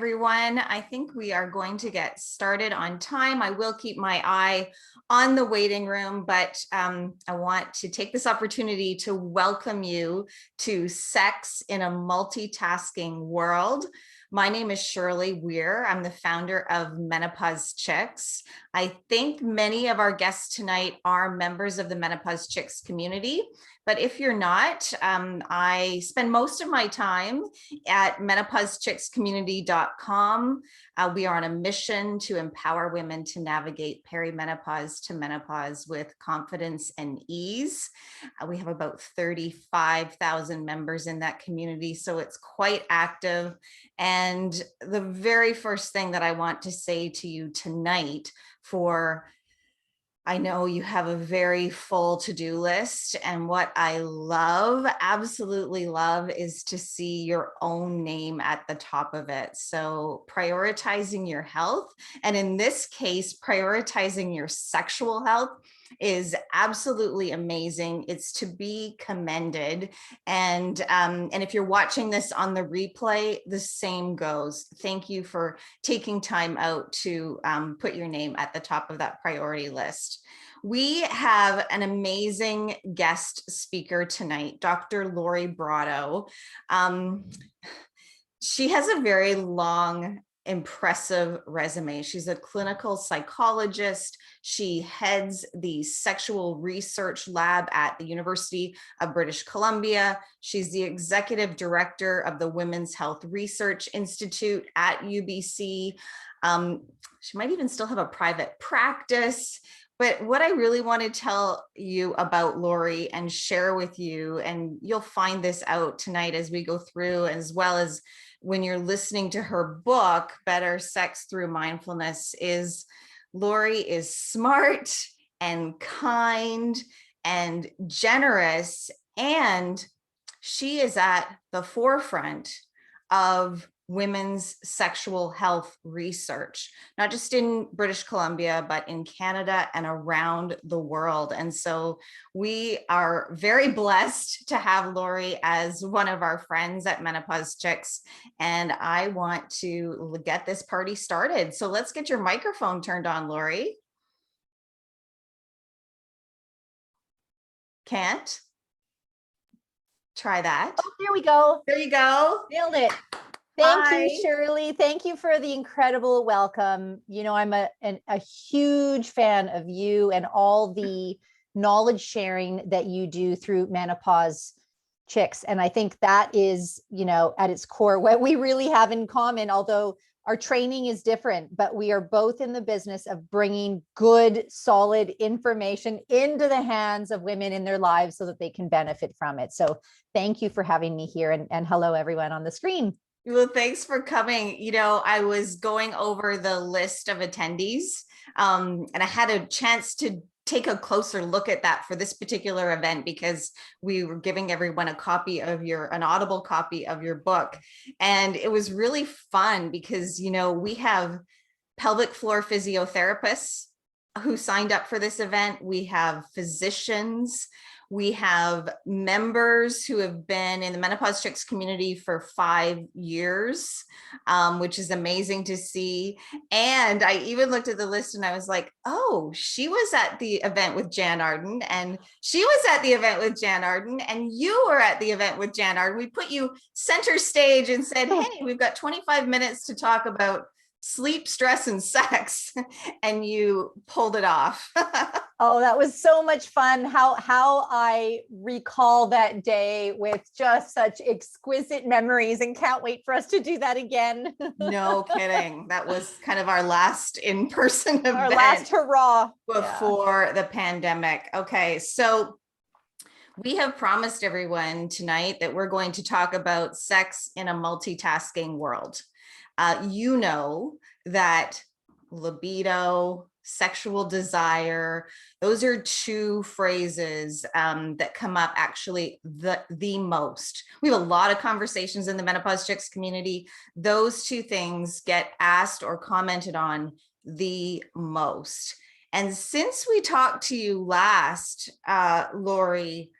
Everyone. I think we are going to get started on time. I will keep my eye on the waiting room, but I want to take this opportunity to welcome you to Sex in a Multitasking World. My name is Shirley Weir. I'm the founder of Menopause Chicks. I think many of our guests tonight are members of the Menopause Chicks community, but if you're not, I spend most of my time at menopausechickscommunity.com. We are on a mission to empower women to navigate perimenopause to menopause with confidence and ease. We have about 35,000 members in that community, so it's quite active. And the very first thing that I want to say to you tonight, I know you have a very full to-do list, and what I love, absolutely love, is to see your own name at the top of it. So prioritizing your health, and in this case, prioritizing your sexual health, is absolutely amazing. It's to be commended. And if you're watching this on the replay, the same goes. Thank you for taking time out to put your name at the top of that priority list. We have an amazing guest speaker tonight, Dr. Lori Brotto. She has a very long, impressive resume. She's a clinical psychologist. She heads the sexual research lab at the University of British Columbia. She's the executive director of the Women's Health Research Institute at UBC. She might even still have a private practice. But what I really want to tell you about Lori and share with you, and you'll find this out tonight as we go through, as well as when you're listening to her book, Better Sex Through Mindfulness, is Lori is smart and kind and generous, and she is at the forefront of women's sexual health research, not just in British Columbia, but in Canada and around the world. And so we are very blessed to have Lori as one of our friends at Menopause Chicks. And I want to get this party started. So let's get your microphone turned on, Lori. Can't? Try that. Oh, there we go. There you go. Nailed it. Thank you, Shirley. Thank you for the incredible welcome. You know, I'm a huge fan of you and all the knowledge sharing that you do through Menopause Chicks. And I think that is, you know, at its core, what we really have in common, although our training is different, but we are both in the business of bringing good, solid information into the hands of women in their lives so that they can benefit from it. So thank you for having me here, and hello, everyone on the screen. Well, thanks for coming. You know, I was going over the list of attendees, and I had a chance to take a closer look at that for this particular event because we were giving everyone a copy of an audible copy of your book. And it was really fun because, you know, we have pelvic floor physiotherapists who signed up for this event. We have physicians. We have members who have been in the Menopause Chicks community for 5 years, which is amazing to see. And I even looked at the list and I was like, oh, she was at the event with Jan Arden, and she was at the event with Jan Arden, and you were at the event with Jan Arden. We put you center stage and said, hey, we've got 25 minutes to talk about sleep, stress, and sex, and you pulled it off. Oh, that was so much fun. How I recall that day with just such exquisite memories, and can't wait for us to do that again. No kidding. That was kind of our last in-person event. Our last hurrah before the pandemic. Okay, so we have promised everyone tonight that we're going to talk about sex in a multitasking world. You know that libido, sexual desire, those are two phrases that come up actually the most. We have a lot of conversations in the Menopause Chicks community. Those two things get asked or commented on the most. And since we talked to you last, Lori,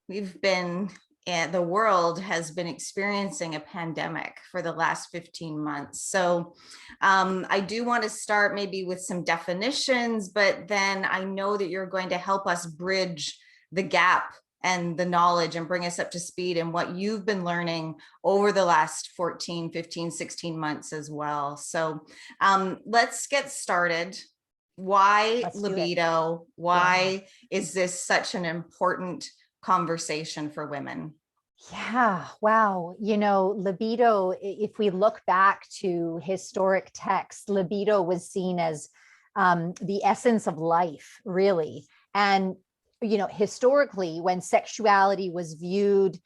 we've been and the world has been experiencing a pandemic for the last 15 months. So I do want to start maybe with some definitions, but then I know that you're going to help us bridge the gap and the knowledge and bring us up to speed and what you've been learning over the last 14, 15, 16 months as well. So let's get started. Why libido? Why is this such an important conversation for women? Yeah, wow. Libido, if we look back to historic texts, libido was seen as the essence of life, really. And, historically, when sexuality was viewed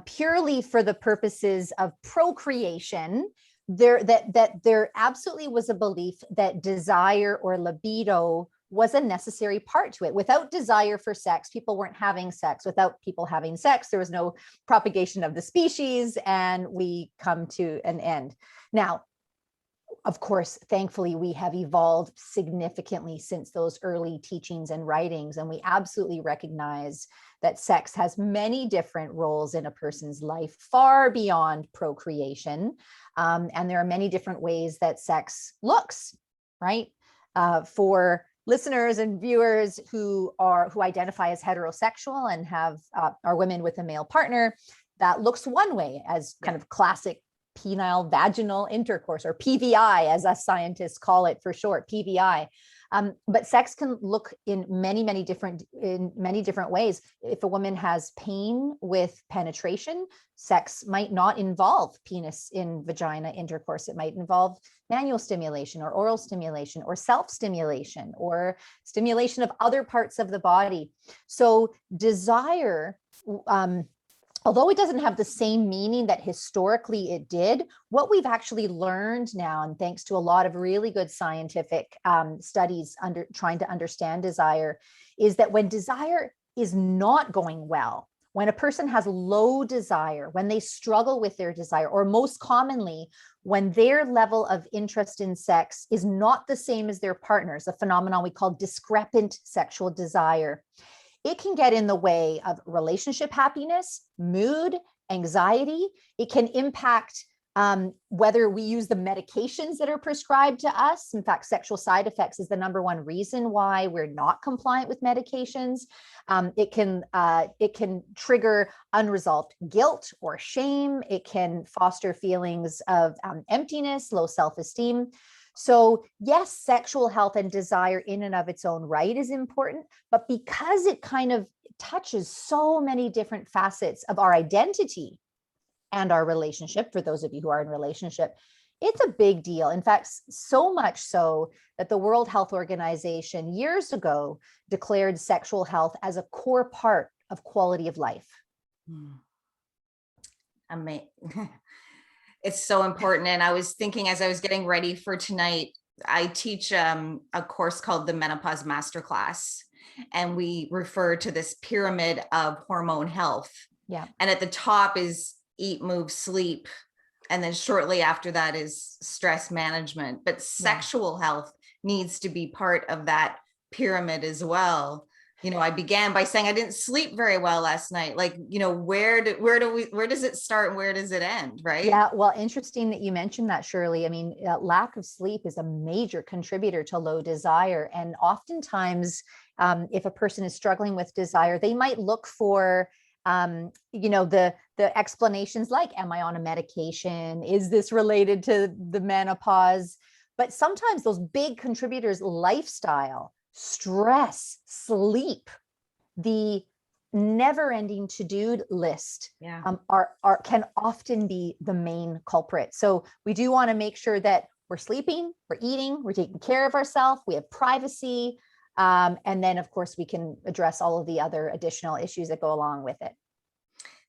purely for the purposes of procreation, there absolutely was a belief that desire or libido was a necessary part to it. Without desire for sex, people weren't having sex. Without people having sex, there was no propagation of the species, and we come to an end. Now, of course, thankfully, we have evolved significantly since those early teachings and writings, and we absolutely recognize that sex has many different roles in a person's life, far beyond procreation. And there are many different ways that sex looks, right? For listeners and viewers who identify as heterosexual and are women with a male partner, that looks one way, as kind of classic penile vaginal intercourse, or PVI, as us scientists call it for short, PVI. But sex can look in many different ways. If a woman has pain with penetration, sex might not involve penis in vagina intercourse. It might involve manual stimulation or oral stimulation or self-stimulation or stimulation of other parts of the body. So desire, although it doesn't have the same meaning that historically it did, what we've actually learned now, and thanks to a lot of really good scientific studies trying to understand desire, is that when desire is not going well, when a person has low desire, when they struggle with their desire, or most commonly, when their level of interest in sex is not the same as their partner's, a phenomenon we call discrepant sexual desire, it can get in the way of relationship happiness, mood, anxiety. It can impact whether we use the medications that are prescribed to us. In fact, sexual side effects is the number one reason why we're not compliant with medications. It can trigger unresolved guilt or shame. It can foster feelings of emptiness, low self-esteem. So yes, sexual health and desire in and of its own right is important, but because it kind of touches so many different facets of our identity and our relationship, for those of you who are in relationship, it's a big deal. In fact, so much so that the World Health Organization years ago declared sexual health as a core part of quality of life. Amazing. It's so important. And I was thinking, as I was getting ready for tonight, I teach a course called the Menopause Masterclass, and we refer to this pyramid of hormone health. Yeah. And at the top is eat, move, sleep. And then shortly after that is stress management. But sexual health needs to be part of that pyramid as well. I began by saying I didn't sleep very well last night. Like, where does it start and where does it end? Right. Yeah. Well, interesting that you mentioned that, Shirley. I mean, lack of sleep is a major contributor to low desire. And oftentimes, if a person is struggling with desire, they might look for the explanations like, am I on a medication? Is this related to the menopause? But sometimes those big contributors, lifestyle, stress, sleep, the never-ending to-do list can often be the main culprit. So we do want to make sure that we're sleeping, we're eating, we're taking care of ourselves, we have privacy, and then of course we can address all of the other additional issues that go along with it.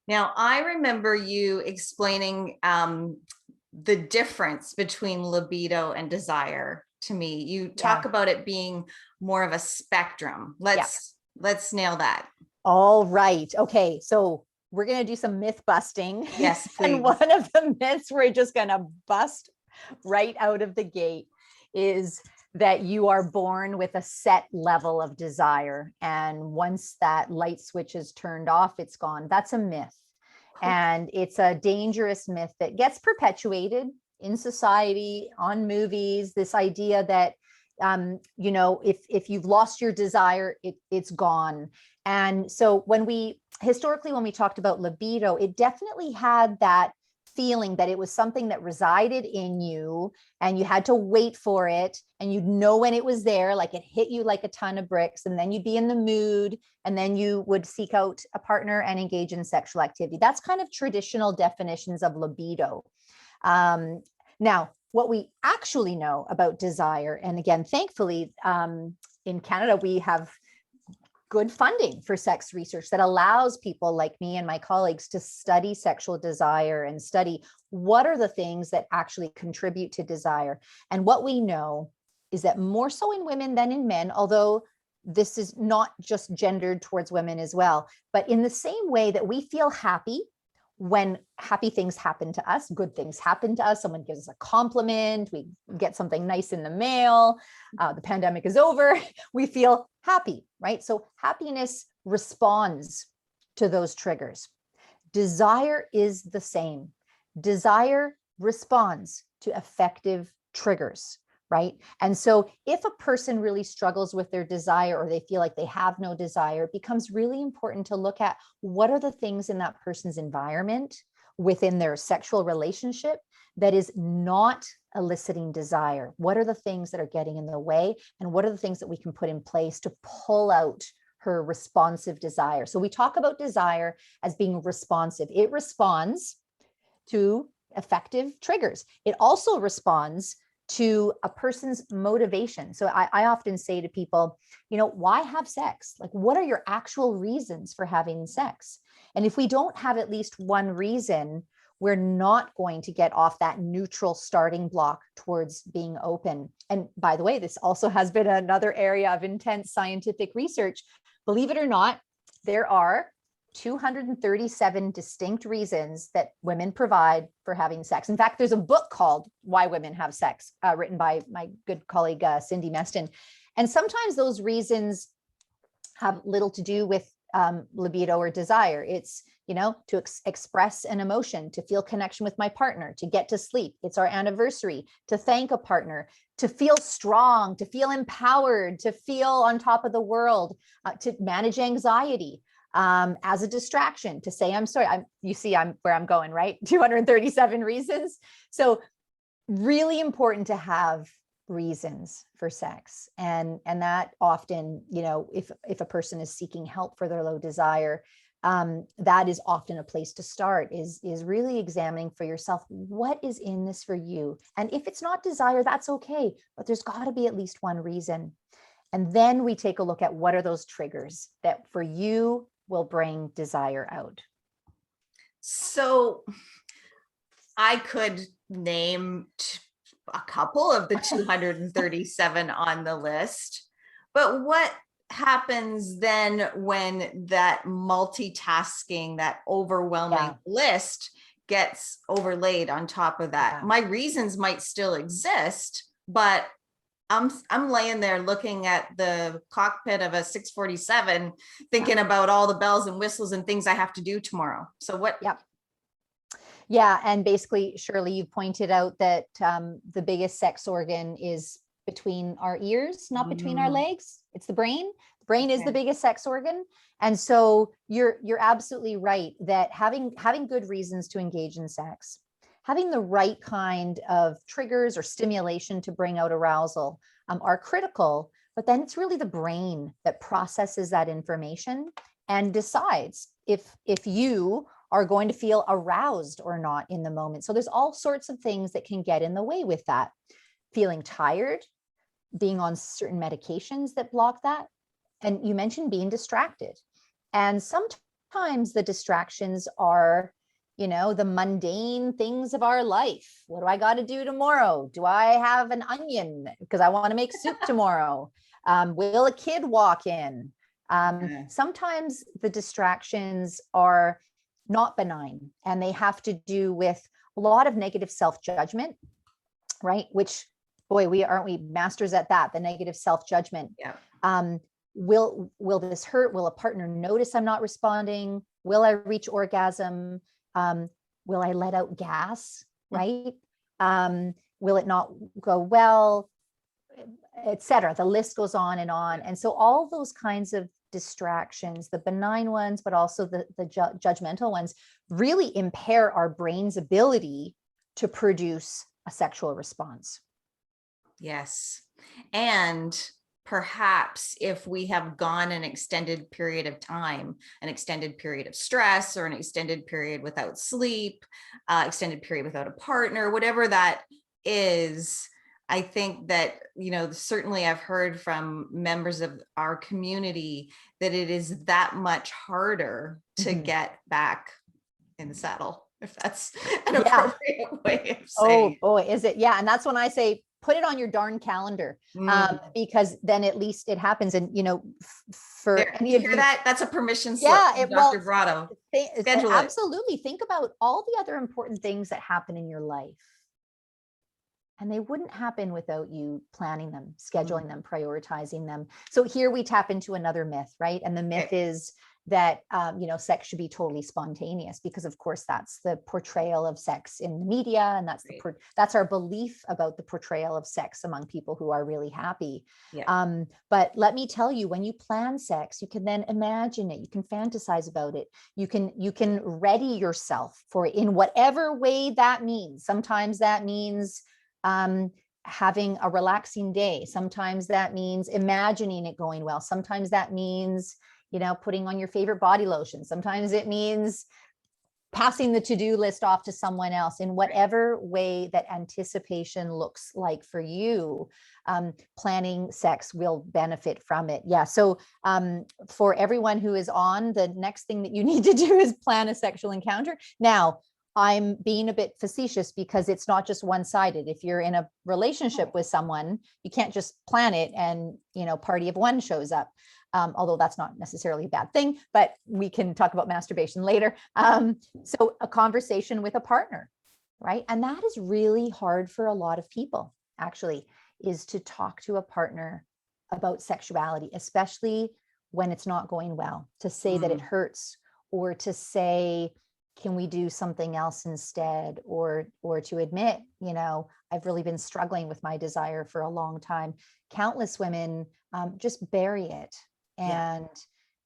Now, I remember you explaining the difference between libido and desire to me. You talk about it being more of a spectrum. Let's nail that. All right. Okay. So we're going to do some myth busting. Yes, please. And one of the myths we're just going to bust right out of the gate is that you are born with a set level of desire. And once that light switch is turned off, it's gone. That's a myth. And it's a dangerous myth that gets perpetuated in society, on movies, this idea that, if you've lost your desire, it's gone. And so historically, when we talked about libido, it definitely had that feeling that it was something that resided in you and you had to wait for it, and you'd know when it was there, like it hit you like a ton of bricks, and then you'd be in the mood, and then you would seek out a partner and engage in sexual activity. That's kind of traditional definitions of libido. Now, what we actually know about desire, and again, thankfully, in Canada, we have good funding for sex research that allows people like me and my colleagues to study sexual desire and study what are the things that actually contribute to desire. And what we know is that more so in women than in men, although this is not just gendered towards women as well, but in the same way that we feel happy when happy things happen to us, good things happen to us, someone gives us a compliment, we get something nice in the mail, the pandemic is over, we feel happy, right? So happiness responds to those triggers. Desire is the same. Desire responds to effective triggers, right? And so if a person really struggles with their desire, or they feel like they have no desire, it becomes really important to look at what are the things in that person's environment within their sexual relationship that is not eliciting desire. What are the things that are getting in the way? And what are the things that we can put in place to pull out her responsive desire? So we talk about desire as being responsive. It responds to effective triggers. It also responds to a person's motivation. So I often say to people, why have sex? Like, what are your actual reasons for having sex? And if we don't have at least one reason, we're not going to get off that neutral starting block towards being open. And by the way, this also has been another area of intense scientific research. Believe it or not, there are 237 distinct reasons that women provide for having sex. In fact, there's a book called Why Women Have Sex, written by my good colleague, Cindy Meston. And sometimes those reasons have little to do with libido or desire. It's, to express an emotion, to feel connection with my partner, to get to sleep. It's our anniversary, to thank a partner, to feel strong, to feel empowered, to feel on top of the world, to manage anxiety. As a distraction, to say, I'm sorry, I'm where I'm going, right? 237 reasons. So really important to have reasons for sex. And that often, if a person is seeking help for their low desire, that is often a place to start, is really examining for yourself, what is in this for you? And if it's not desire, that's okay, but there's got to be at least one reason. And then we take a look at what are those triggers that for you will bring desire out. So I could name a couple of the 237 on the list, but what happens then when that multitasking, that overwhelming list gets overlaid on top of that? My reasons might still exist, but I'm laying there looking at the cockpit of a 647, thinking about all the bells and whistles and things I have to do tomorrow. So what? Yeah. And basically, Shirley, you pointed out that the biggest sex organ is between our ears, not between our legs. It's the brain. The brain is the biggest sex organ. And so you're absolutely right that having good reasons to engage in sex, having the right kind of triggers or stimulation to bring out arousal are critical, but then it's really the brain that processes that information and decides if you are going to feel aroused or not in the moment. So there's all sorts of things that can get in the way with that. Feeling tired, being on certain medications that block that. And you mentioned being distracted. And sometimes the distractions are the mundane things of our life. What do I got to do tomorrow? Do I have an onion because I want to make soup tomorrow? Will a kid walk in? Sometimes the distractions are not benign, and they have to do with a lot of negative self-judgment, right? Which, boy, aren't we masters at that, the negative self-judgment. Will this hurt? Will a partner notice I'm not responding? Will I reach orgasm? Will I let out gas, right? Will it not go well, etc. The list goes on and on. And so all those kinds of distractions, the benign ones, but also the judgmental ones, really impair our brain's ability to produce a sexual response. Yes. And perhaps if we have gone an extended period of time, an extended period of stress, or an extended period without sleep, extended period without a partner, whatever that is, I think that, certainly I've heard from members of our community that it is that much harder to get back in the saddle, if that's an appropriate way of saying it. Oh, is it? Yeah. And that's when I say, put it on your darn calendar, because then at least it happens. And, for any of you, that, that's a permission slip. Yeah, Dr. Brotto. Schedule absolutely. Think about all the other important things that happen in your life. And they wouldn't happen without you planning them, scheduling them, prioritizing them. So here we tap into another myth, right? And the myth is that, sex should be totally spontaneous, because of course that's the portrayal of sex in the media. And that's that's our belief about the portrayal of sex among people who are really happy. Yeah. But let me tell you, when you plan sex, you can then imagine it, you can fantasize about it. You can ready yourself for it in whatever way that means. Sometimes that means having a relaxing day. Sometimes that means imagining it going well. Sometimes that means, putting on your favorite body lotion. Sometimes it means passing the to-do list off to someone else. In whatever way that anticipation looks like for you, planning sex will benefit from it. Yeah. So for everyone who is on, the next thing that you need to do is plan a sexual encounter. Now, I'm being a bit facetious because it's not just one-sided. If you're in a relationship with someone, you can't just plan it and, party of one shows up. Although that's not necessarily a bad thing, but we can talk about masturbation later. So a conversation with a partner, right? And that is really hard for a lot of people, actually, is to talk to a partner about sexuality, especially when it's not going well, to say that it hurts, or to say, can we do something else instead? Or to admit, I've really been struggling with my desire for a long time. Countless women just bury it. And,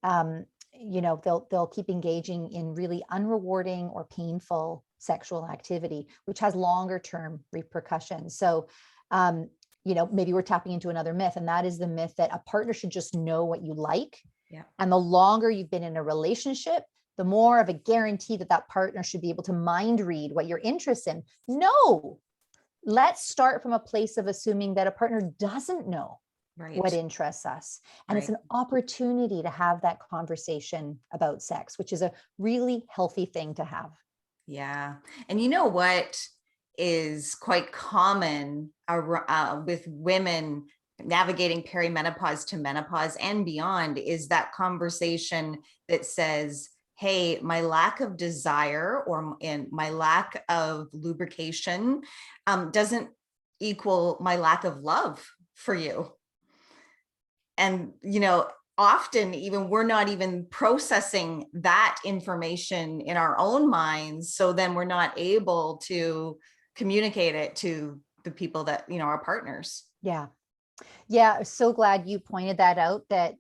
they'll keep engaging in really unrewarding or painful sexual activity, which has longer term repercussions. So, maybe we're tapping into another myth, and that is the myth that a partner should just know what you like. Yeah. And the longer you've been in a relationship, the more of a guarantee that partner should be able to mind read what you're interested in. No, let's start from a place of assuming that a partner doesn't know what interests us. And it's an opportunity to have that conversation about sex, which is a really healthy thing to have. Yeah. And you know what is quite common with women navigating perimenopause to menopause and beyond is that conversation that says, hey, my lack of desire or my lack of lubrication doesn't equal my lack of love for you. And, often even we're not even processing that information in our own minds. So then we're not able to communicate it to the people that, our partners. Yeah. Yeah. So glad you pointed that out, that,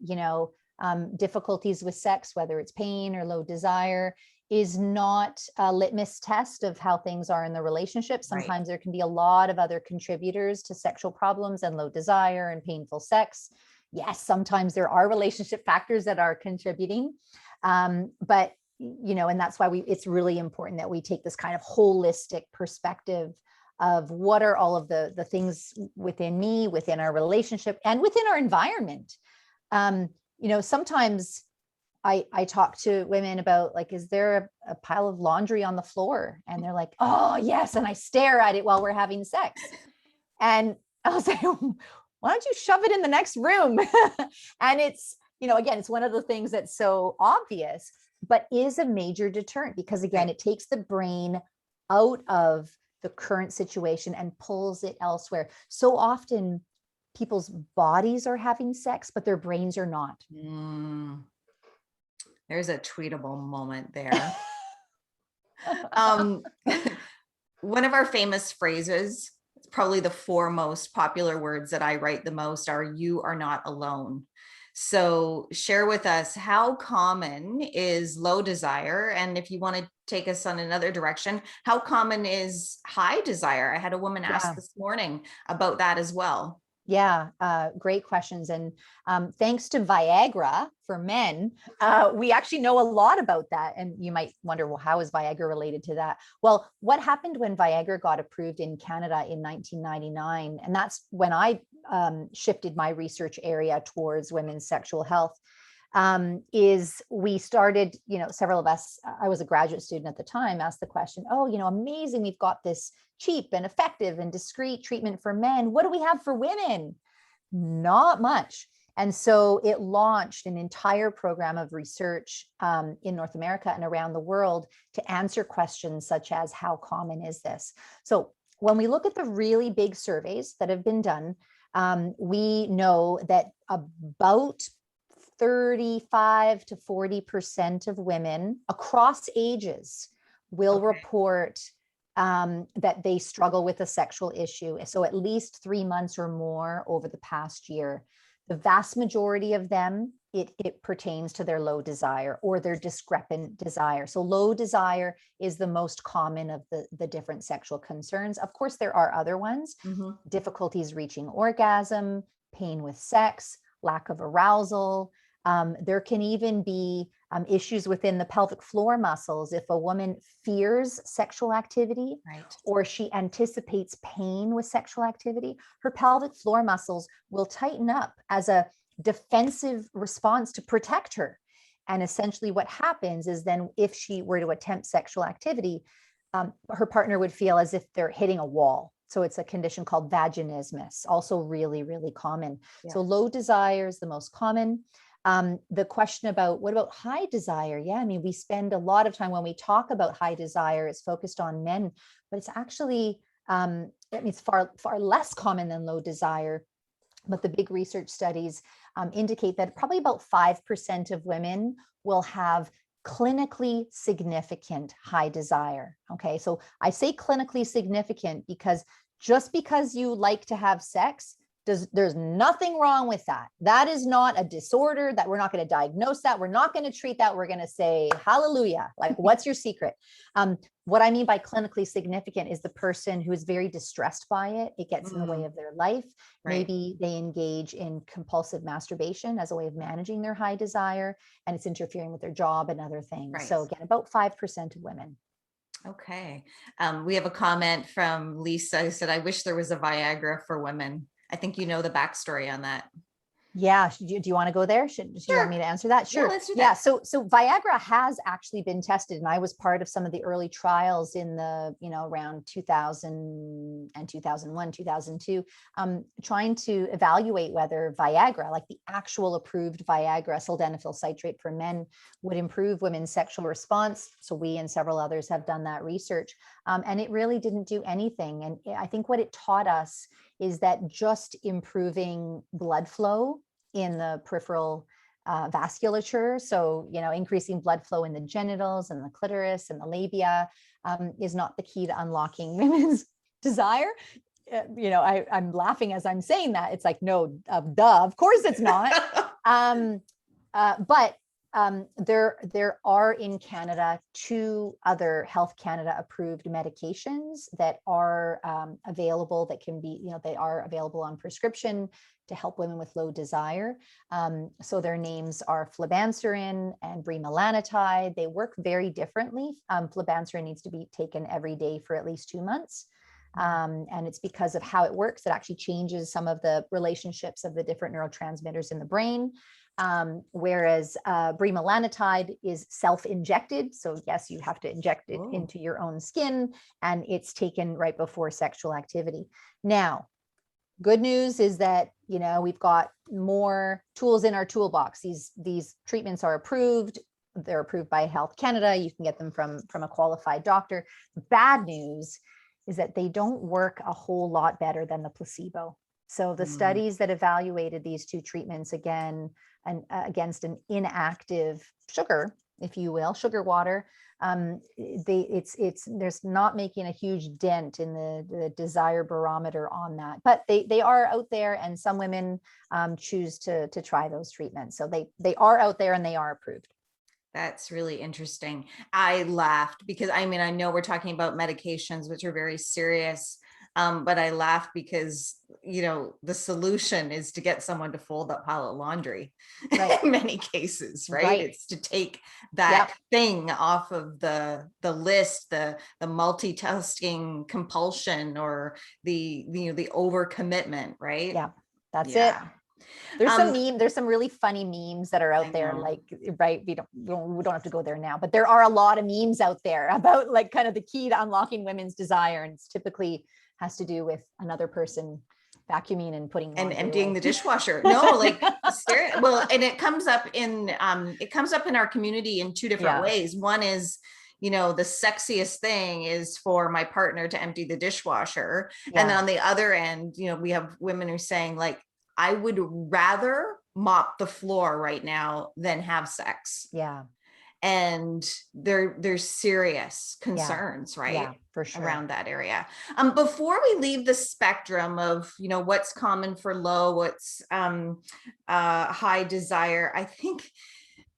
difficulties with sex, whether it's pain or low desire, is not a litmus test of how things are in the relationship. Sometimes there can be a lot of other contributors to sexual problems and low desire and painful sex. Yes, sometimes there are relationship factors that are contributing, but and that's why it's really important that we take this kind of holistic perspective of what are all of the things within me, within our relationship, and within our environment. Sometimes I talk to women about, like, is there a pile of laundry on the floor? And they're like, oh yes. And I stare at it while we're having sex. And I'll say, why don't you shove it in the next room? And it's, again, it's one of the things that's so obvious, but is a major deterrent, because again, it takes the brain out of the current situation and pulls it elsewhere. So often people's bodies are having sex, but their brains are not. There's a tweetable moment there. Um, one of our famous phrases, it's probably the four most popular words that I write the most, are "you are not alone." So share with us, how common is low desire? And if you want to take us on another direction, how common is high desire? I had a woman ask Yeah. this morning about that as well. Yeah, great questions. And thanks to Viagra for men, we actually know a lot about that. And you might wonder, well, how is Viagra related to that? Well, what happened when Viagra got approved in Canada in 1999? And that's when I shifted my research area towards women's sexual health. Is we started, several of us, I was a graduate student at the time, asked the question, oh, amazing, we've got this cheap and effective and discreet treatment for men. What do we have for women? Not much. And so it launched an entire program of research in North America and around the world to answer questions such as, how common is this? So when we look at the really big surveys that have been done, we know that about 35 to 40% of women across ages will report that they struggle with a sexual issue. So at least 3 months or more over the past year. The vast majority of them, it pertains to their low desire or their discrepant desire. So low desire is the most common of the different sexual concerns. Of course, there are other ones, difficulties reaching orgasm, pain with sex, lack of arousal. There can even be issues within the pelvic floor muscles. If a woman fears sexual activity, or she anticipates pain with sexual activity, her pelvic floor muscles will tighten up as a defensive response to protect her. And essentially what happens is then if she were to attempt sexual activity, her partner would feel as if they're hitting a wall. So it's a condition called vaginismus, also really, really common. So low desire is the most common. The question about what about high desire? Yeah, I mean, we spend a lot of time when we talk about high desire, it's focused on men, but it's actually, it's far, far less common than low desire. But the big research studies indicate that probably about 5% of women will have clinically significant high desire. Okay, so I say clinically significant because just because you like to have sex, there's nothing wrong with that. That is not a disorder, that we're not going to diagnose that. We're not going to treat that. We're going to say, hallelujah. Like, what's your secret? What I mean by clinically significant is the person who is very distressed by it. It gets in the way of their life. Maybe they engage in compulsive masturbation as a way of managing their high desire, and it's interfering with their job and other things. So again, about 5% of women. Okay. We have a comment from Lisa who said, I wish there was a Viagra for women. I think you know the backstory on that. Yeah. Do you want to go there? Do you want me to answer that? Sure. Yeah, let's do that. Yeah. So Viagra has actually been tested, and I was part of some of the early trials in the, around 2000 and 2001, 2002, trying to evaluate whether Viagra, like the actual approved Viagra, sildenafil citrate for men, would improve women's sexual response. So we and several others have done that research, and it really didn't do anything. And I think what it taught us is that just improving blood flow in the peripheral vasculature, so increasing blood flow in the genitals and the clitoris and the labia, is not the key to unlocking women's desire. I'm laughing as I'm saying that. It's like, no, duh, of course it's not. But there are in Canada 2 other Health Canada approved medications that are available, that can be, they are available on prescription to help women with low desire. So their names are flibanserin and bremelanotide. They work very differently. Flibanserin needs to be taken every day for at least 2 months. And it's because of how it works. It actually changes some of the relationships of the different neurotransmitters in the brain. Whereas bremelanotide is self-injected. So yes, you have to inject it into your own skin, and it's taken right before sexual activity. Now, good news is that, we've got more tools in our toolbox. These treatments are approved. They're approved by Health Canada. You can get them from a qualified doctor. Bad news is that they don't work a whole lot better than the placebo. So the studies that evaluated these 2 treatments against an inactive sugar if you will, sugar water. There's not making a huge dent in the desire barometer on that, but they are out there, and some women choose to try those treatments. So they are out there and they are approved. That's really interesting. I laughed because I mean, I know we're talking about medications, which are very serious. But I laughed because, you know, the solution is to get someone to fold that pile of laundry in many cases, right? It's to take that thing off of the list, the multitasking compulsion, or the overcommitment, right? Yeah, that's it. There's some really funny memes that are out there, like, we don't have to go there now, but there are a lot of memes out there about like kind of the key to unlocking women's desire. And it's typically has to do with another person vacuuming and putting and emptying away. The dishwasher. No, like well, and it comes up in our community in two different ways. One is, you know, the sexiest thing is for my partner to empty the dishwasher. And then on the other end, you know, we have women who are saying like, I would rather mop the floor right now than have sex. Yeah. And there's serious concerns, right? Yeah, for sure. Around that area. Before we leave the spectrum of, you know, what's common for low, what's high desire, I think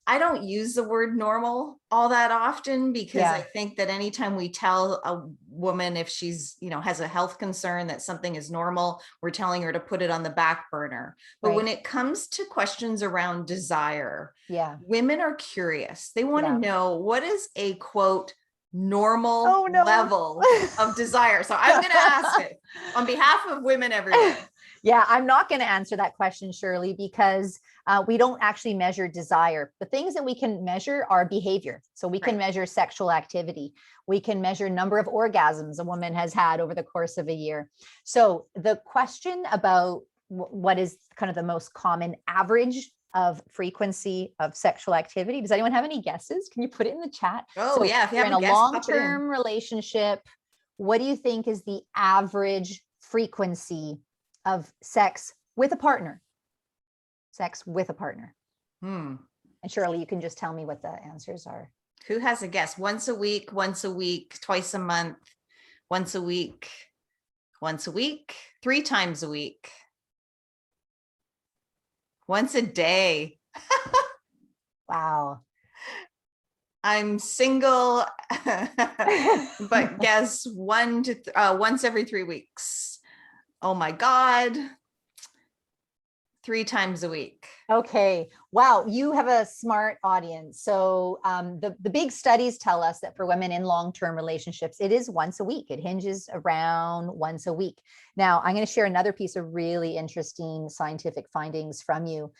I don't use the word normal all that often, because I think that anytime we tell a woman if she's, you know, has a health concern that something is normal, we're telling her to put it on the back burner. But when it comes to questions around desire, women are curious. They want to know, what is a quote normal level of desire? So I'm going to ask it on behalf of women everywhere. Yeah, I'm not going to answer that question, Shirley, because we don't actually measure desire. The things that we can measure are behavior. So we can measure sexual activity. We can measure number of orgasms a woman has had over the course of a year. So the question about what is kind of the most common average of frequency of sexual activity, does anyone have any guesses? Can you put it in the chat? Oh, if you have in a long-term relationship, what do you think is the average frequency of sex with a partner? Sex with a partner. And Shirley, you can just tell me what the answers are. Who has a guess? Once a week, twice a month, once a week, 3 times a week, once a day. Wow. I'm single, but guess once every 3 weeks. Oh my God. 3 times a week. Okay. Wow. You have a smart audience. So the big studies tell us that for women in long-term relationships, it is once a week. It hinges around once a week. Now, I'm going to share another piece of really interesting scientific findings from you,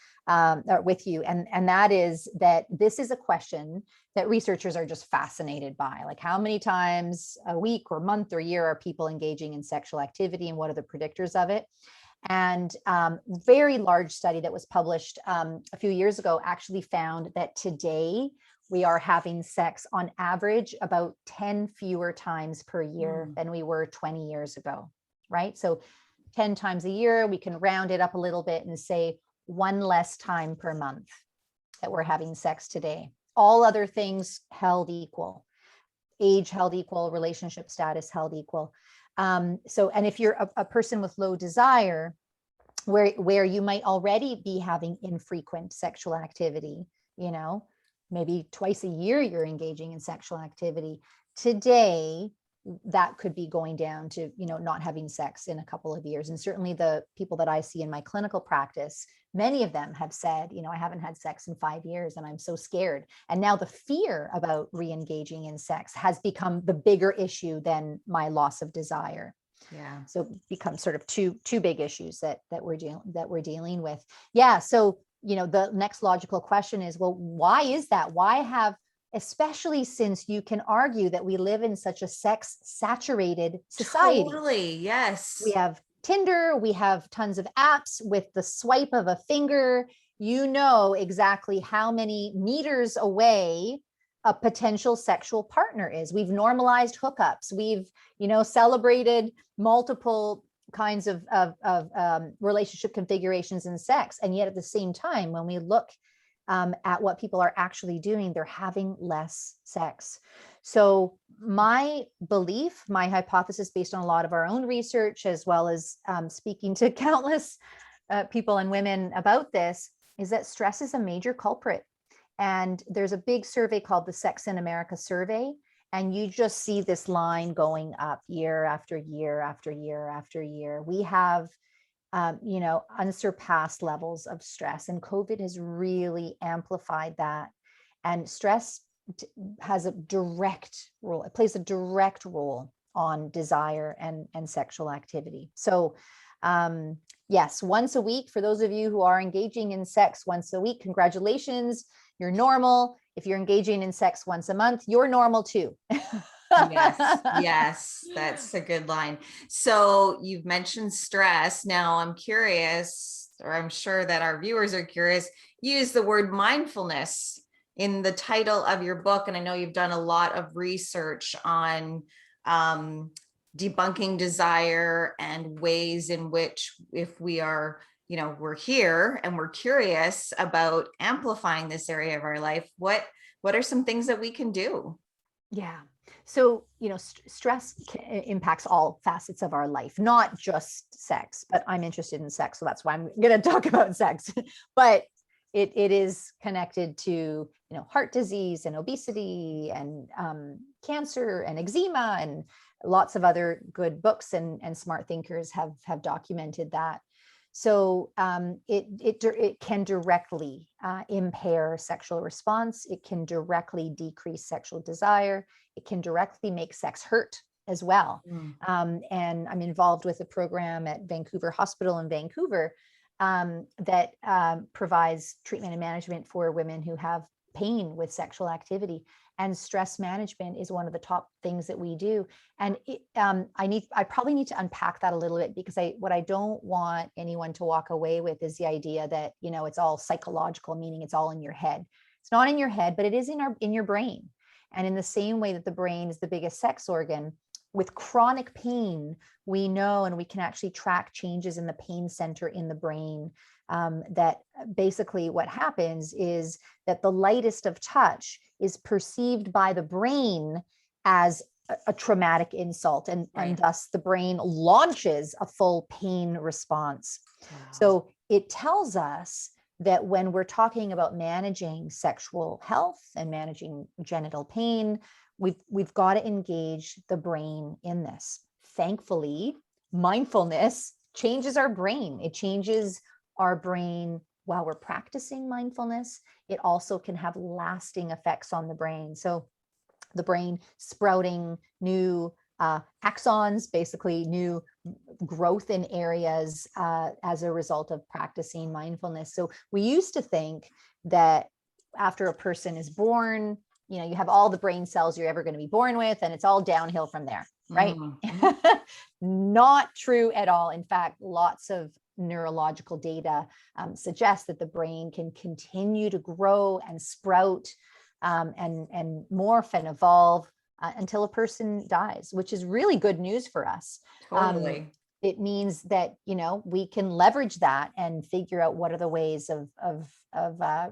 with you. And that is that this is a question that researchers are just fascinated by. Like, how many times a week or month or year are people engaging in sexual activity, and what are the predictors of it? And very large study that was published a few years ago actually found that today we are having sex on average about 10 fewer times per year than we were 20 years ago, right? So 10 times a year, we can round it up a little bit and say 1 less time per month that we're having sex today. All other things held equal, age held equal, relationship status held equal. And if you're a person with low desire, where you might already be having infrequent sexual activity, you know, maybe twice a year you're engaging in sexual activity, today that could be going down to, you know, not having sex in a couple of years. And certainly the people that I see in my clinical practice, many of them have said, you know, I haven't had sex in 5 years and I'm so scared. And now the fear about re-engaging in sex has become the bigger issue than my loss of desire. Yeah. So it becomes sort of two big issues that we're dealing with. Yeah. So, you know, the next logical question is, well, why is that? Why have, especially since you can argue that we live in such a sex saturated society? Totally. Yes. We have Tinder, we have tons of apps. With the swipe of a finger, you know exactly how many meters away a potential sexual partner is. We've normalized hookups. We've, you know, celebrated multiple kinds of relationship configurations in sex. And yet at the same time, when we look at what people are actually doing, they're having less sex. So my belief, my hypothesis, based on a lot of our own research, as well as speaking to countless people and women about this, is that stress is a major culprit. And there's a big survey called the Sex in America survey. And you just see this line going up year after year after year after year. We have, unsurpassed levels of stress, and COVID has really amplified that. And stress has a direct role. It plays a direct role on desire and sexual activity. So, yes, once a week, for those of you who are engaging in sex once a week, congratulations, you're normal. If you're engaging in sex once a month, you're normal too. Yes, that's a good line. So you've mentioned stress. Now I'm curious, or I'm sure that our viewers are curious, you use the word mindfulness in the title of your book. And I know you've done a lot of research on debunking desire and ways in which, if we are, we're here and we're curious about amplifying this area of our life, what are some things that we can do? Yeah. So, stress impacts all facets of our life, not just sex, but I'm interested in sex. So that's why I'm going to talk about sex. But it is connected to, heart disease and obesity and cancer and eczema, and lots of other good books and smart thinkers have documented that. So it can directly impair sexual response. It can directly decrease sexual desire. It can directly make sex hurt as well. And I'm involved with a program at Vancouver Hospital in Vancouver that provides treatment and management for women who have pain with sexual activity. And stress management is one of the top things that we do. And I probably need to unpack that a little bit, because what I don't want anyone to walk away with is the idea that, it's all psychological, meaning it's all in your head. It's not in your head, but it is in your brain. And in the same way that the brain is the biggest sex organ, with chronic pain, we know, and we can actually track changes in the pain center in the brain, that basically what happens is that the lightest of touch is perceived by the brain as a traumatic insult, and thus the brain launches a full pain response. Wow. So it tells us that when we're talking about managing sexual health and managing genital pain, we've got to engage the brain in this. Thankfully, mindfulness changes our brain. It changes our brain while we're practicing mindfulness. It also can have lasting effects on the brain. So the brain sprouting new axons, basically new growth in areas as a result of practicing mindfulness. So we used to think that after a person is born, you have all the brain cells you're ever going to be born with, and it's all downhill from there, right? Mm-hmm. Not true at all. In fact, lots of neurological data suggests that the brain can continue to grow and sprout and morph and evolve until a person dies, which is really good news for us. Totally. It means that, we can leverage that and figure out what are the ways of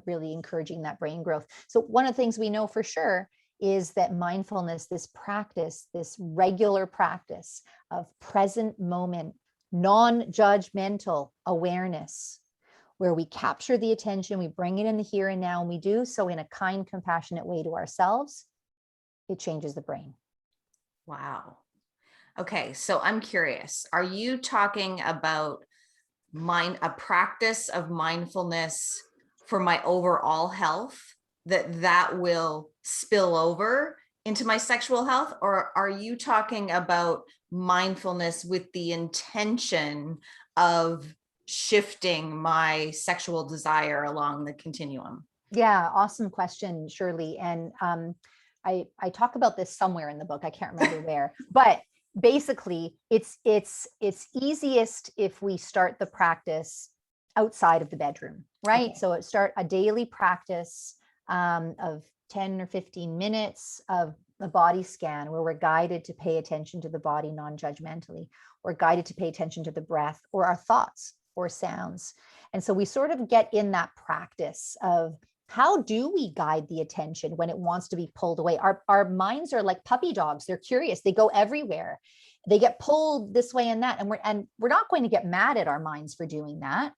really encouraging that brain growth. So one of the things we know for sure is that mindfulness, this practice, this regular practice of present moment, non-judgmental awareness, where we capture the attention, we bring it in the here and now, and we do so in a kind, compassionate way to ourselves, it changes the brain. Wow. Okay, so I'm curious, are you talking about a practice of mindfulness for my overall health, that will spill over into my sexual health? Or are you talking about mindfulness with the intention of shifting my sexual desire along the continuum? Yeah, awesome question, Shirley. And I talk about this somewhere in the book. I can't remember where, but basically it's easiest if we start the practice outside of the bedroom, right? Okay. So start a daily practice of 10 or 15 minutes of a body scan, where we're guided to pay attention to the body non-judgmentally. We're guided to pay attention to the breath or our thoughts or sounds. And so we sort of get in that practice of how do we guide the attention when it wants to be pulled away? Our minds are like puppy dogs. They're curious. They go everywhere. They get pulled this way and that. And we're not going to get mad at our minds for doing that.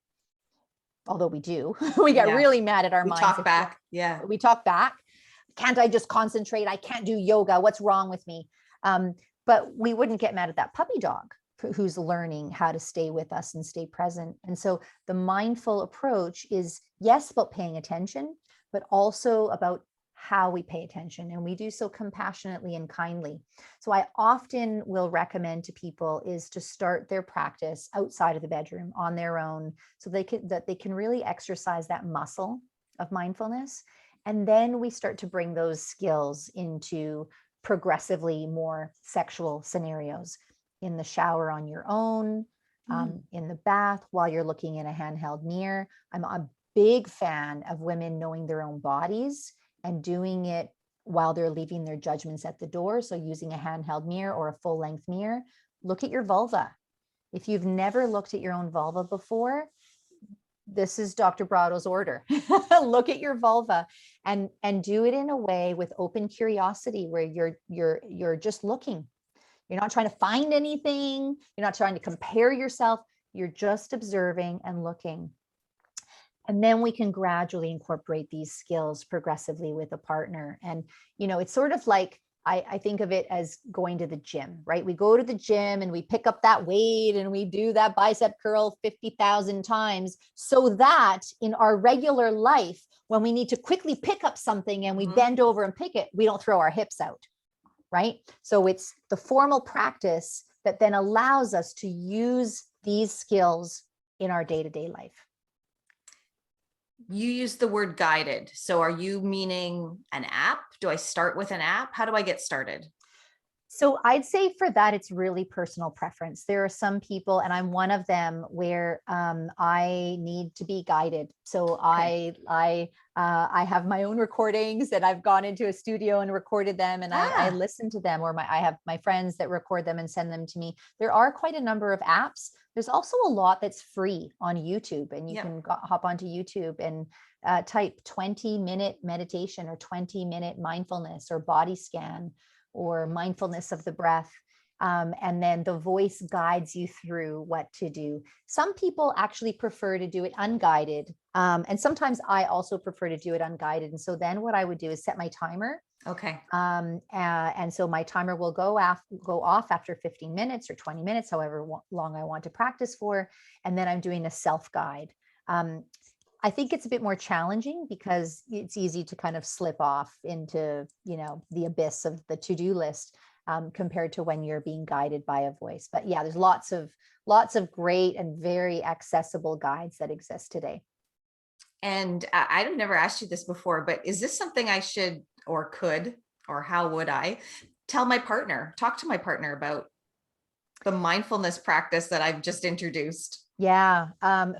Although we do. We get really mad at our minds. We talk back. Yeah. We talk back. Can't I just concentrate? I can't do yoga. What's wrong with me? But we wouldn't get mad at that puppy dog who's learning how to stay with us and stay present. And so the mindful approach is, yes, about paying attention, but also about how we pay attention. And we do so compassionately and kindly. So I often will recommend to people is to start their practice outside of the bedroom on their own, so they can really exercise that muscle of mindfulness. And then we start to bring those skills into progressively more sexual scenarios, in the shower on your own, in the bath while you're looking in a handheld mirror. I'm a big fan of women knowing their own bodies and doing it while they're leaving their judgments at the door. So using a handheld mirror or a full length mirror, look at your vulva. If you've never looked at your own vulva before, this is Dr. Brotto's order. Look at your vulva and do it in a way with open curiosity, where you're just looking. You're not trying to find anything. You're not trying to compare yourself. You're just observing and looking. And then we can gradually incorporate these skills progressively with a partner. And, it's sort of like, I think of it as going to the gym, right? We go to the gym and we pick up that weight and we do that bicep curl 50,000 times, so that in our regular life, when we need to quickly pick up something and we bend over and pick it, we don't throw our hips out, right? So it's the formal practice that then allows us to use these skills in our day-to-day life. You use the word guided. So are you meaning an app? Do I start with an app? How do I get started? So I'd say for that, it's really personal preference. There are some people, and I'm one of them, where I need to be guided. So I have my own recordings, and I've gone into a studio and recorded them, and I listen to them, or I have my friends that record them and send them to me. There are quite a number of apps. There's also a lot that's free on YouTube, and you can hop onto YouTube and type 20-minute meditation or 20-minute mindfulness or body scan or mindfulness of the breath. And then the voice guides you through what to do. Some people actually prefer to do it unguided. And sometimes I also prefer to do it unguided. And so then what I would do is set my timer. Okay. And so my timer will go off after 15 minutes or 20 minutes, however long I want to practice for. And then I'm doing a self-guide. I think it's a bit more challenging because it's easy to kind of slip off into, the abyss of the to-do list compared to when you're being guided by a voice. But yeah, there's lots of great and very accessible guides that exist today. And I've never asked you this before, but is this something I should or could, or how would I talk to my partner about the mindfulness practice that I've just introduced? Yeah,